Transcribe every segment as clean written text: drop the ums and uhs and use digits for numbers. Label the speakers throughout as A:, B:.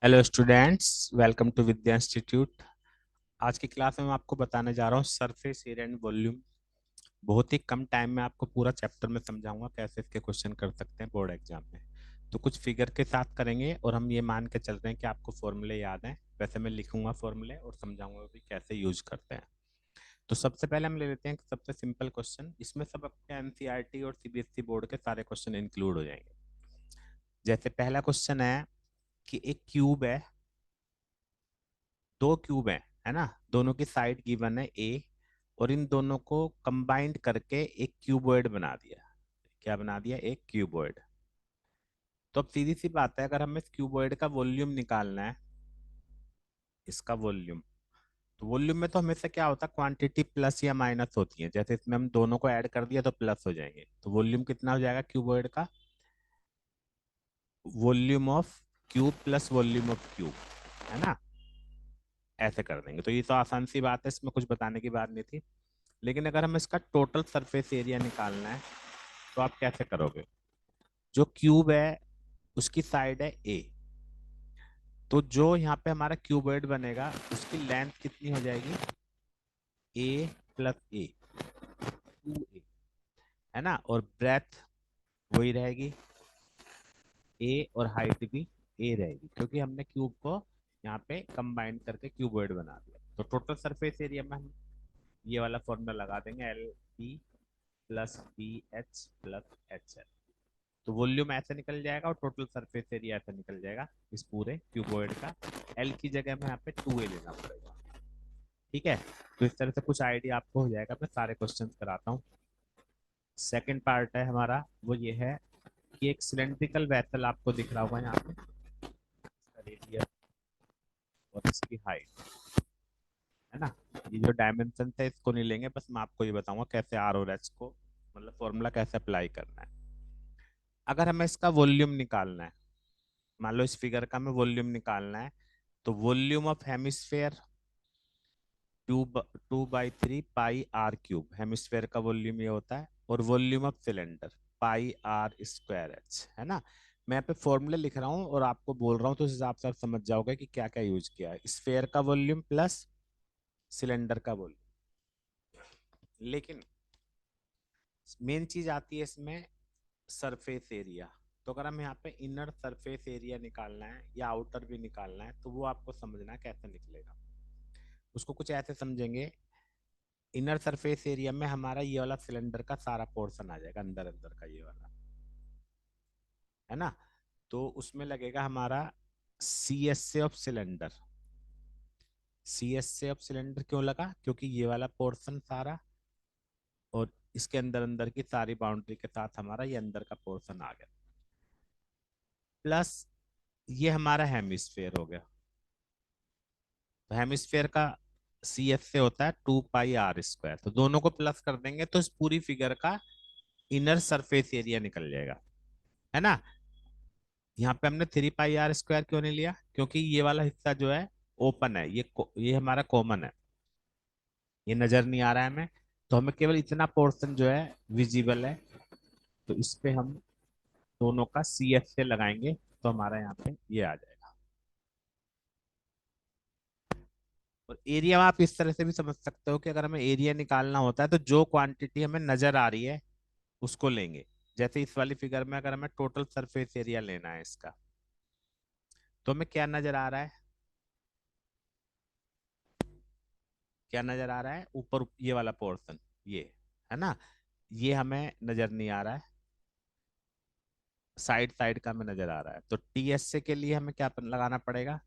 A: Hello students, welcome to Vidya institute. आज की class में मैं आपको बताने जा रहा हूँ सरफेस एरिया एंड वॉल्यूम। बहुत ही कम टाइम में आपको पूरा चैप्टर में समझाऊंगा कैसे इसके क्वेश्चन कर सकते हैं बोर्ड एग्जाम में। तो कुछ फिगर के साथ करेंगे और हम ये मान के चल रहे हैं कि आपको फॉर्मूले याद हैं। वैसे मैं लिखूंगा फॉर्मूले और समझाऊंगा भी कैसे यूज करते हैं। तो सबसे पहले हम ले लेते हैं सबसे सिंपल क्वेश्चन। इसमें सब आपके एनसीईआरटी और सीबीएसई बोर्ड के सारे क्वेश्चन इंक्लूड हो जाएंगे। जैसे पहला क्वेश्चन है कि एक क्यूब है, दो क्यूब है ना। दोनों की साइड गिवन है ए, और इन दोनों को कंबाइंड करके एक क्यूबॉइड बना दिया। क्या बना दिया? एक क्यूबॉइड। तो अब सीधी सी बात है, अगर हमें इस क्यूबॉइड का वॉल्यूम निकालना है, इसका वॉल्यूम, तो वॉल्यूम में तो हमेशा क्या होता है, क्वांटिटी प्लस या माइनस होती है। जैसे इसमें हम दोनों को ऐड कर दिया तो प्लस हो जाएंगे। तो वॉल्यूम कितना हो जाएगा क्यूबॉइड का? Volume of cube plus volume of cube, है ना। ऐसे कर देंगे। तो ये तो आसान सी बात है, इसमें कुछ बताने की बात नहीं थी। लेकिन अगर हमें इसका टोटल सरफेस एरिया निकालना है तो आप कैसे करोगे? जो क्यूब है उसकी साइड है ए, तो जो यहाँ पे हमारा क्यूबॉइड बनेगा उसकी लेंथ कितनी हो जाएगी? ए प्लस ए, 2a, है ना। और ब्रेथ वही रहेगी ए, और हाइट भी ए रहेगी, क्योंकि हमने क्यूब को यहाँ पे कंबाइन करके क्यूबॉइड बना दिया। तो टोटल सरफेस एरिया में हम ये वाला फॉर्मूला लगा देंगे, L P plus P H plus H L. तो वॉल्यूम ऐसे निकल जाएगा और टोटल सरफेस एरिया ऐसे निकल जाएगा इस पूरे क्यूबॉइड का। एल की जगह में यहाँ पे 2a लेना पड़ेगा। ठीक है। तो इस तरह से कुछ आइडिया आपको हो जाएगा। मैं सारे क्वेश्चंस कराता हूँ। सेकंड पार्ट है हमारा, वो ये है कि एक सिलेंड्रिकल वेसल आपको दिख रहा होगा यहाँ पे, इसका रेडियस और इसकी हाइट, है ना। ये जो डायमेंशन है इसको नहीं लेंगे, बस मैं आपको ये बताऊंगा कैसे आर और एच को, मतलब फॉर्मूला कैसे अप्लाई करना है। अगर हमें इसका वॉल्यूम निकालना है, मान लो इस फिगर का हमें वॉल्यूम निकालना है, तो volume of hemisphere to 2/3 pi r cube, hemisphere का वॉल्यूम ये होता है। और volume of cylinder pi r square h, है ना। मैं यहाँ पे फॉर्मूले लिख रहा हूँ और आपको बोल रहा हूँ, तो उस हिसाब से आप समझ जाओगे कि क्या क्या यूज किया है। स्फेयर का वॉल्यूम प्लस सिलेंडर का वॉल्यूम। लेकिन मेन चीज आती है इसमें सरफेस एरिया। तो अगर हम यहाँ पे इनर सरफेस एरिया निकालना है या आउटर भी निकालना है, तो वो आपको समझना है कैसे निकलेगा। उसको कुछ ऐसे समझेंगे, इनर सरफेस एरिया में हमारा ये वाला सिलेंडर का सारा पोर्शन आ जाएगा, अंदर अंदर का ये वाला, है ना। तो उसमें लगेगा हमारा सी एस से ऑफ सिलेंडर। सी एस से ऑफ सिलेंडर क्यों लगा? क्योंकि ये वाला पोर्शन सारा और इसके अंदर अंदर की सारी बाउंड्री के साथ हमारा ये अंदर का पोर्शन आ गया, प्लस ये हमारा हेमिस्फेयर हो गया। तो हेमिस्फेयर का सी एस से होता है 2 पाई आर स्क्वायर, तो दोनों को प्लस कर देंगे तो इस पूरी फिगर का इनर सरफेस एरिया निकल जाएगा, है ना। यहाँ पे हमने 3 पाई आर स्क्वायर क्यों नहीं लिया? क्योंकि ये वाला हिस्सा जो है ओपन है, ये हमारा कॉमन है, ये नजर नहीं आ रहा है हमें। तो हमें केवल इतना पोर्शन जो है विजिबल है। तो इस पे हम दोनों का सी एफ से लगाएंगे तो हमारा यहाँ पे ये आ जाएगा। और एरिया आप इस तरह से भी समझ सकते हो कि अगर हमें एरिया निकालना होता है तो जो क्वांटिटी हमें नजर आ रही है उसको लेंगे। जैसे इस वाली फिगर में अगर हमें टोटल सरफेस एरिया लेना है इसका, तो हमें क्या नजर आ रहा है? क्या नजर आ रहा है? ऊपर ये वाला पोर्शन, ये, है ना। ये हमें नजर नहीं आ रहा है, साइड साइड का हमें नजर आ रहा है। तो टी एस से के लिए हमें क्या लगाना पड़ेगा?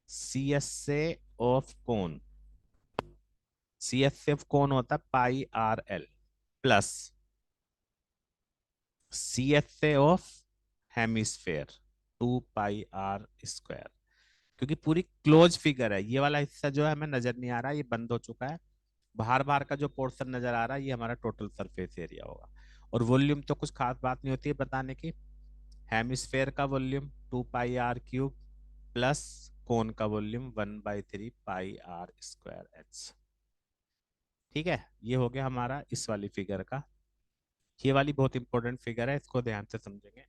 A: सी एस से ऑफ कोन। सी एस से ऑफ कोन होता है pi r l, plus C S से of hemisphere 2 pi r square. क्योंकि पूरी क्लोज फिगर है, ये वाला हिस्सा जो है हमें नजर नहीं आ रहा है, ये बंद हो चुका है। बाहर बाहर का जो पोर्शन नजर आ रहा है ये हमारा टोटल सरफेस एरिया होगा। और वॉल्यूम तो कुछ खास बात नहीं होती है बताने की। हेमिस्फेयर का volume 2 pi r cube plus cone का volume 1/3 pi r square h. ठीक है। ये हो गया हमारा इस वाली फिगर का। ये वाली बहुत इंपॉर्टेंट फिगर है, इसको ध्यान से समझेंगे।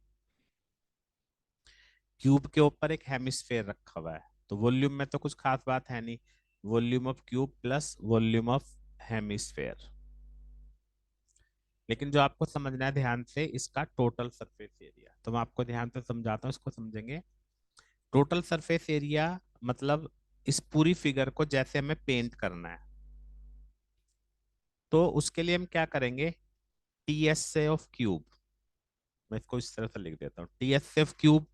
A: क्यूब के ऊपर एक हेमिस्फेयर रखा हुआ है, तो वॉल्यूम में तो कुछ खास बात है नहीं, volume of cube plus volume of hemisphere. लेकिन जो आपको समझना है ध्यान से, इसका टोटल सरफेस एरिया, तो मैं आपको ध्यान से समझाता हूँ, इसको समझेंगे। टोटल सरफेस एरिया मतलब इस पूरी फिगर को जैसे हमें पेंट करना है, तो उसके लिए हम क्या करेंगे, टी एस से ऑफ क्यूब, मैं इसको इस तरह से लिख देता हूँ, टी एस से ऑफ क्यूब।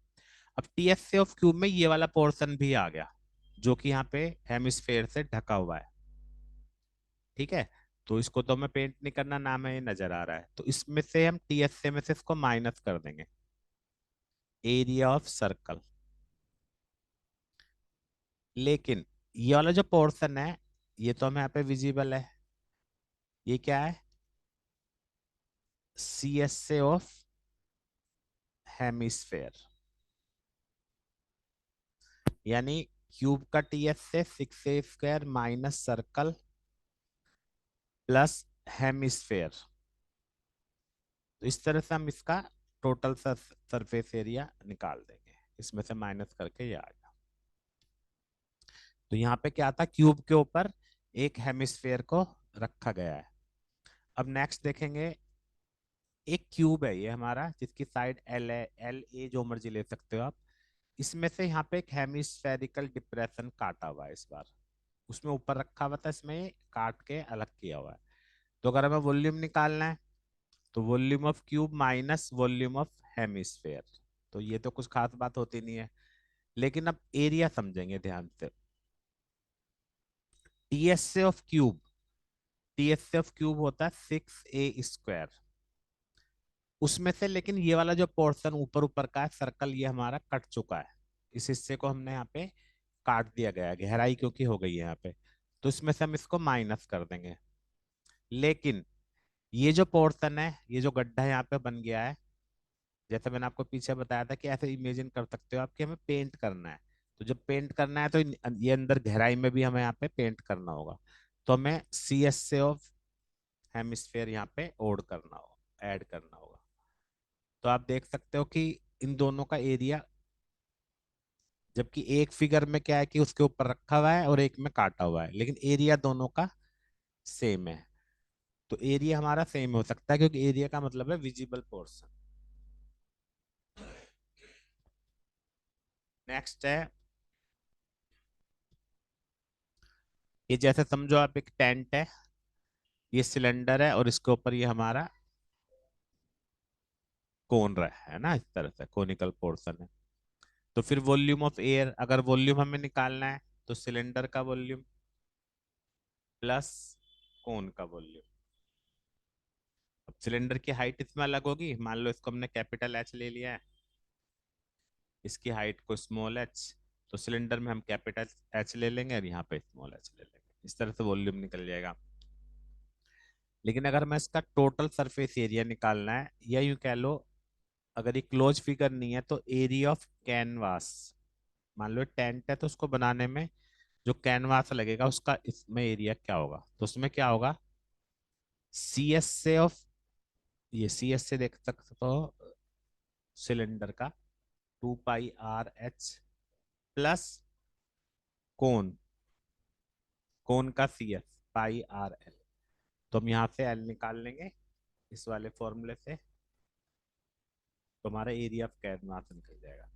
A: अब टी एस से ऑफ क्यूब में ये वाला पोर्शन भी आ गया, जो कि यहाँ पे हेमिस्फेयर से ढका हुआ है। ठीक है, तो इसको तो हमें पेंट नहीं करना, नाम है ये नजर आ रहा है, तो इसमें से हम टी एस से में से इसको माइनस कर देंगे, एरिया ऑफ सर्कल। लेकिन ये वाला जो पोर्शन है, ये तो हमें यहाँ पे विजिबल है, ये क्या है, सी एस से ऑफ हेमिस्फेयर, यानी क्यूब का टी एस से 6a² minus circle plus hemisphere. तो इस तरह से हम इसका टोटल सरफेस एरिया निकाल देंगे, इसमें से माइनस करके ये आ गया। तो यहाँ पे क्या था, क्यूब के ऊपर एक हेमिस्फेयर को रखा गया है। अब नेक्स्ट देखेंगे, एक क्यूब है ये हमारा, जिसकी साइड एल है, एल ए जो मर्जी ले सकते हो आप। इसमें से यहाँ पे एक हेमिस्फेरिकल डिप्रेशन काटा हुआ है इस बार, उसमें ऊपर रखा हुआ था, इसमें काट के अलग किया हुआ है। तो अगर हमें वॉल्यूम निकालना है, तो volume of cube minus volume of hemisphere, तो ये तो कुछ खास बात होती नहीं है। लेकिन अब एरिया समझेंगे ध्यान से, टीएस से ऑफ क्यूब, टीएस से ऑफ क्यूब होता है 6a², उसमें से लेकिन ये वाला जो पोर्शन ऊपर ऊपर का है सर्कल, ये हमारा कट चुका है, इस हिस्से को हमने यहाँ पे काट दिया गया है, गहराई क्योंकि हो गई है यहाँ पे, तो इसमें से हम इसको माइनस कर देंगे। लेकिन ये जो पोर्शन है, ये जो गड्ढा यहाँ पे बन गया है, जैसे मैंने आपको पीछे बताया था कि ऐसे इमेजिन कर सकते हो आप कि हमें पेंट करना है, तो जब पेंट करना है तो ये अंदर गहराई में भी हमें यहाँ पे पेंट करना होगा, तो हमें सी एस से ऑफ हेमिस्फेयर यहाँ पे ऐड करना होगा। तो आप देख सकते हो कि इन दोनों का एरिया, जबकि एक फिगर में क्या है कि उसके ऊपर रखा हुआ है और एक में काटा हुआ है, लेकिन एरिया दोनों का सेम है। तो एरिया हमारा सेम हो सकता है, क्योंकि एरिया का मतलब है विजिबल पोर्शन। नेक्स्ट है, ये जैसे समझो आप एक टेंट है, ये सिलेंडर है और इसके ऊपर ये हमारा कोन रहा है ना, इस तरह से कोनिकल पोर्शन है। तो फिर वॉल्यूम ऑफ एयर, अगर वॉल्यूम हमें निकालना है, तो सिलेंडर का वॉल्यूम प्लस कोन का वॉल्यूम। अब सिलेंडर की हाइट इसमें अलग होगी, मान लो इसको हमने कैपिटल एच ले लिया है, इसकी हाइट को स्मॉल एच, तो सिलेंडर में हम कैपिटल एच ले लेंगे और यहाँ पे स्मॉल एच ले लेंगे, इस तरह से वॉल्यूम निकल जाएगा। लेकिन अगर मैं इसका टोटल सरफेस एरिया निकालना है, या यूं कह लो, अगर ये क्लोज फिगर नहीं है, तो एरिया ऑफ कैनवास, मान लो टेंट है तो उसको बनाने में जो कैनवास लगेगा उसका इसमें एरिया क्या होगा, तो उसमें क्या होगा, सी एस से ऑफ, ये सी एस से देख सकते हो सिलेंडर का 2πr h प्लस कोन, कोन का सी एस πr l, तो हम यहाँ से एल निकाल लेंगे इस वाले फॉर्मूले से, तो हमारा एरिया ऑफ कैनवास निकल जाएगा।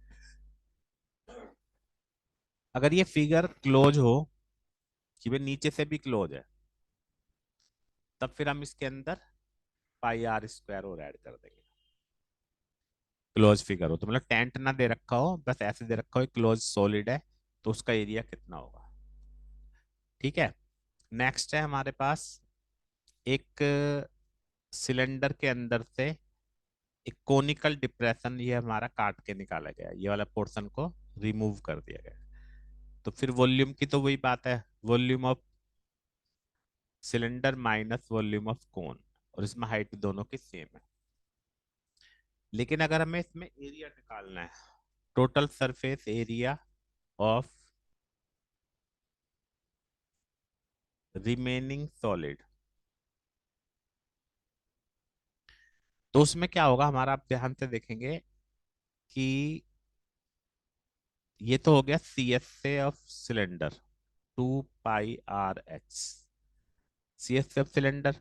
A: अगर ये फिगर क्लोज हो, कि भाई नीचे से भी क्लोज है, तब फिर हम इसके अंदर πr² और ऐड कर देंगे। क्लोज फिगर हो तो मतलब टेंट ना दे रखा हो, बस ऐसे दे रखा हो क्लोज सॉलिड है, तो उसका एरिया कितना होगा। ठीक है, नेक्स्ट है हमारे पास एक सिलेंडर के अंदर से एक कोनिकल डिप्रेशन, ये हमारा काट के निकाला गया, ये वाला पोर्शन को रिमूव कर दिया गया। तो फिर वॉल्यूम की तो वही बात है, volume of cylinder minus volume of cone, और इसमें हाइट दोनों की सेम है। लेकिन अगर हमें इसमें एरिया निकालना है, total surface area of remaining solid, तो उसमें क्या होगा हमारा, आप ध्यान से देखेंगे कि ये तो हो गया सी एस से of cylinder, 2 pi r h, C S से ऑफ सिलेंडर।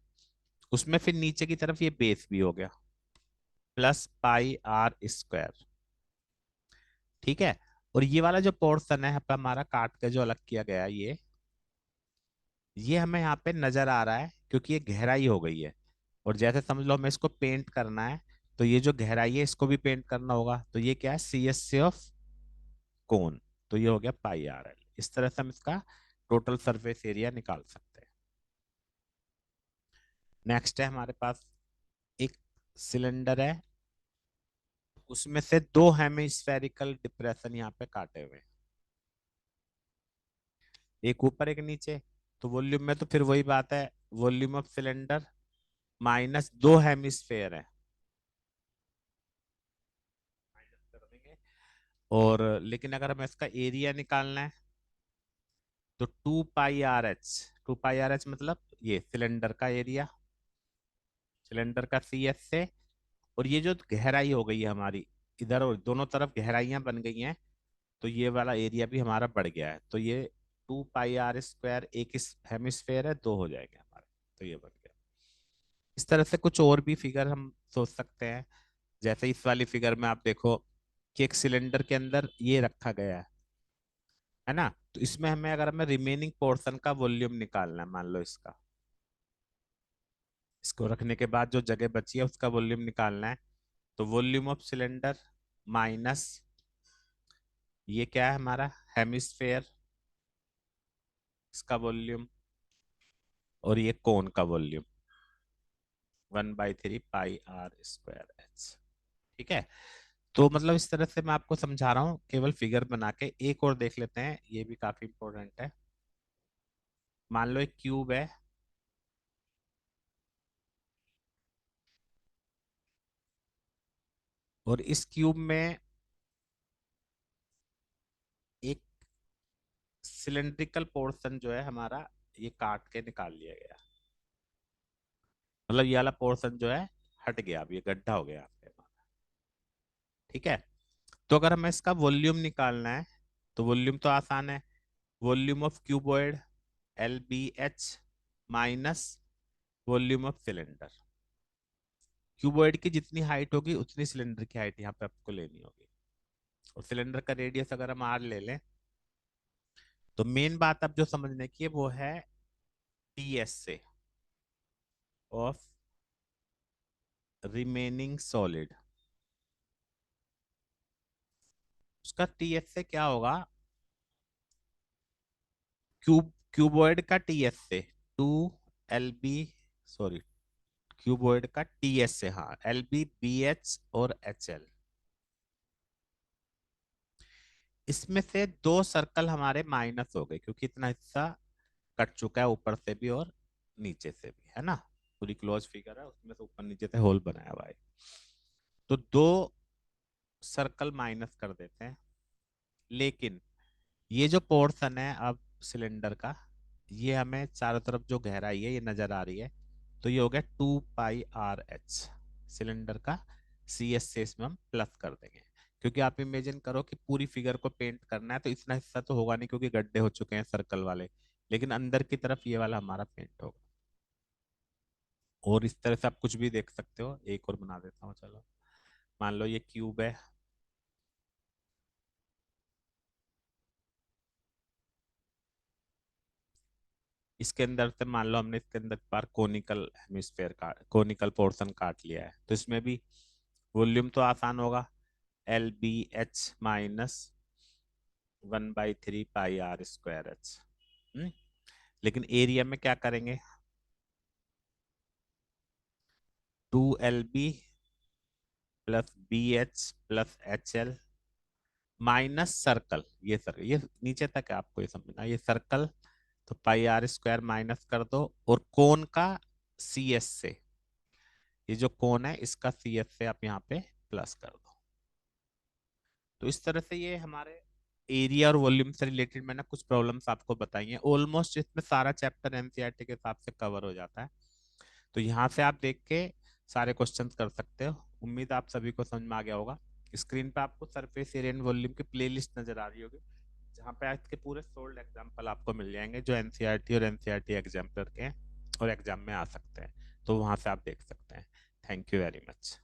A: उसमें फिर नीचे की तरफ ये बेस भी हो गया, +πr²। ठीक है। और ये वाला जो पोर्शन है हमारा काट के जो अलग किया गया है, ये हमें यहाँ पे नजर आ रहा है क्योंकि ये गहराई हो गई है। और जैसे समझ लो हमें इसको पेंट करना है, तो ये जो गहराई है इसको भी पेंट करना होगा, तो ये क्या है, C S C of cone. तो ये हो गया πr। इस तरह से हम इसका टोटल सरफेस एरिया निकाल सकते हैं। नेक्स्ट है हमारे पास एक सिलेंडर है, उसमें से दो हेमिस्फेरिकल डिप्रेशन यहाँ पे काटे हुए हैं, एक ऊपर एक नीचे। तो वॉल्यूम में तो फिर वही बात है, वॉल्यूम ऑफ सिलेंडर माइनस दो हेमिस्फेयर है, माइनस कर देंगे। और लेकिन अगर हमें इसका एरिया निकालना है तो 2 πr h, 2 πr h मतलब ये सिलेंडर का एरिया, सिलेंडर का सी एस से। और ये जो गहराई हो गई है हमारी, इधर और दोनों तरफ गहराइयां बन गई हैं, तो ये वाला एरिया भी हमारा बढ़ गया है। तो ये 2 πr², एक इस हेमिस्फेयर है, दो हो जाएंगे हमारे, तो ये बन गया। इस तरह से कुछ और भी फिगर हम सोच सकते हैं। जैसे इस वाली फिगर में आप देखो कि एक सिलेंडर के अंदर ये रखा गया है ना, तो इसमें हमें रिमेनिंग पोर्शन का वॉल्यूम निकालना है, मान लो इसको रखने के बाद जो जगह बची है उसका वॉल्यूम निकालना है। तो वॉल्यूम ऑफ सिलेंडर माइनस ये क्या है हमारा हेमिस्फेयर, इसका वॉल्यूम, और ये कोन का वॉल्यूम, 1/3 πr²h। ठीक है। तो मतलब इस तरह से मैं आपको समझा रहा हूँ केवल फिगर बना के। एक और देख लेते हैं, ये भी काफी इंपॉर्टेंट है। मान लो एक क्यूब है, और इस क्यूब में एक सिलेंड्रिकल पोर्शन जो है हमारा, ये काट के निकाल लिया गया, मतलब ये वाला पोर्शन जो है हट गया, अब ये गड्ढा हो गया यहाँ पे हमारा। ठीक है। तो अगर हमें इसका वॉल्यूम निकालना है, तो वॉल्यूम तो आसान है, volume of cuboid LBH minus volume of cylinder. Cuboid की जितनी हाइट होगी उतनी सिलेंडर की हाइट यहाँ पे आपको लेनी होगी। और सिलेंडर का रेडियस अगर हम R ले लें, तो मेन बात अब जो समझने की है वो है TS से ऑफ रिमेनिंग सॉलिड। उसका TS से क्या होगा, क्यूबॉइड का TS से 2 LB, सॉरी, क्यूबॉइड का TS से, हाँ, LB BH और HL। इसमें से दो सर्कल हमारे माइनस हो गए क्योंकि इतना हिस्सा कट चुका है ऊपर से भी और नीचे से भी, है ना। पूरी क्लोज फिगर है, उसमें से ऊपर नीचे से होल बनाया हुआ है। तो दो सर्कल माइनस कर देते हैं, लेकिन ये जो पोर्शन है अब सिलेंडर का, ये हमें चारों तरफ जो गहराई है ये नजर आ रही है, तो ये हो गया 2 πr h सिलेंडर का। सी एस से इसमें हम प्लस कर देंगे, क्योंकि आप इमेजिन करो कि पूरी फिगर को पेंट करना है, तो इतना हिस्सा तो होगा नहीं क्योंकि गड्ढे हो चुके हैं सर्कल वाले, लेकिन अंदर की तरफ ये वाला हमारा पेंट होगा। और इस तरह से आप कुछ भी देख सकते हो, एक और बना देता हूँ चलो। मान लो ये क्यूब है, इसके अंदर से मान लो हमने इसके अंदर बार कोनिकल हेमिस्फेयर का कोनिकल पोर्शन काट लिया है, तो इसमें भी वॉल्यूम तो आसान होगा, LBH माइनस 1/3 πr²h। लेकिन एरिया में क्या करेंगे, 2 LB plus BH plus HL minus circle, ये सर्कल ये नीचे तक है, आपको ये समझना, ये सर्कल, तो πr² माइनस कर दो, और कोन का CS से, ये जो कोन है इसका CS से आप यहाँ पे प्लस कर दो। तो इस तरह से ये हमारे एरिया और वॉल्यूम से रिलेटेड मैंने कुछ प्रॉब्लम्स आपको बताई हैं। ऑलमोस्ट इसमें सारा चैप्टर एनसीईआरटी के हिसाब से कवर हो जाता है, तो यहाँ से आप देख के सारे क्वेश्चंस कर सकते हो। उम्मीद आप सभी को समझ में आ गया होगा। स्क्रीन पे आपको सरफेस एरिया एंड वॉल्यूम की प्लेलिस्ट नजर आ रही होगी, जहाँ पे आज के पूरे सोल्ड एग्जाम्पल आपको मिल जाएंगे जो एनसीईआरटी और एनसीईआरटी एग्जाम्पलर के हैं और एग्जाम में आ सकते हैं, तो वहां से आप देख सकते हैं। Thank you very much.